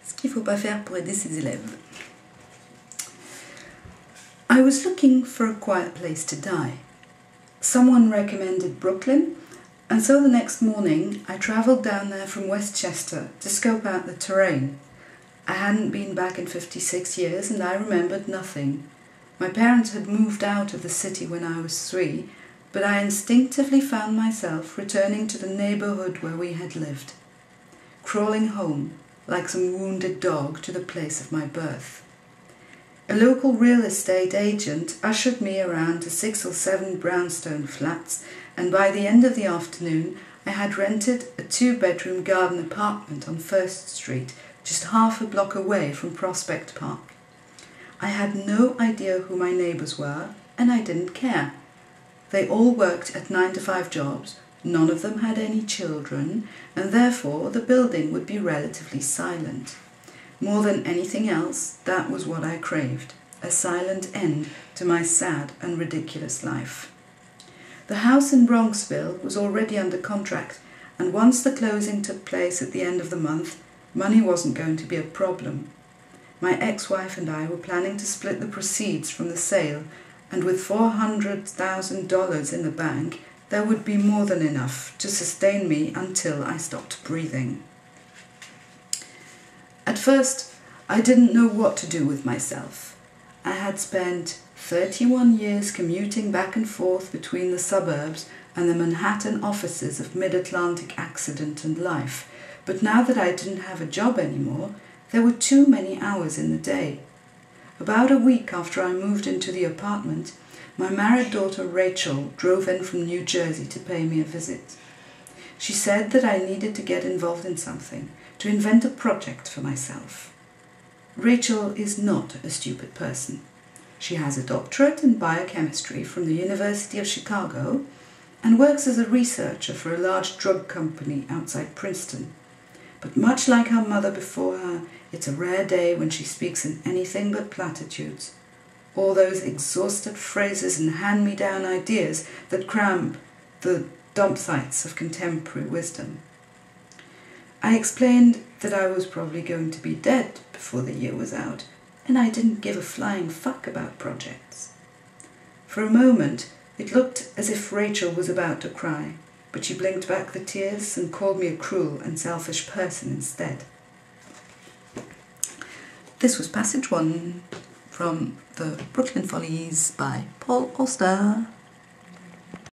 Ce qu'il ne faut pas faire pour aider ses élèves. I was looking for a quiet place to die. Someone recommended Brooklyn, and so the next morning I travelled down there from Westchester to scope out the terrain. I hadn't been back in 56 years and I remembered nothing. My parents had moved out of the city when I was 3, but I instinctively found myself returning to the neighbourhood where we had lived, crawling home like some wounded dog to the place of my birth. A local real estate agent ushered me around to 6 or 7 brownstone flats, and by the end of the afternoon I had rented a 2-bedroom garden apartment on 1st Street, just half a block away from Prospect Park. I had no idea who my neighbours were, and I didn't care. They all worked at 9-to-5 jobs, none of them had any children, and therefore the building would be relatively silent. More than anything else, that was what I craved, a silent end to my sad and ridiculous life. The house in Bronxville was already under contract, and once the closing took place at the end of the month, money wasn't going to be a problem. My ex-wife and I were planning to split the proceeds from the sale, and with $400,000 in the bank, there would be more than enough to sustain me until I stopped breathing. At first, I didn't know what to do with myself. I had spent 31 years commuting back and forth between the suburbs and the Manhattan offices of Mid-Atlantic Accident and Life, but now that I didn't have a job anymore, there were too many hours in the day. About a week after I moved into the apartment, my married daughter Rachel drove in from New Jersey to pay me a visit. She said that I needed to get involved in something, to invent a project for myself. Rachel is not a stupid person. She has a doctorate in biochemistry from the University of Chicago and works as a researcher for a large drug company outside Princeton. But much like her mother before her, it's a rare day when she speaks in anything but platitudes. All those exhausted phrases and hand-me-down ideas that cramp the dump sites of contemporary wisdom. I explained that I was probably going to be dead before the year was out, and I didn't give a flying fuck about projects. For a moment, it looked as if Rachel was about to cry, but she blinked back the tears and called me a cruel and selfish person instead. This was Passage 1 from the Brooklyn Follies by Paul Auster.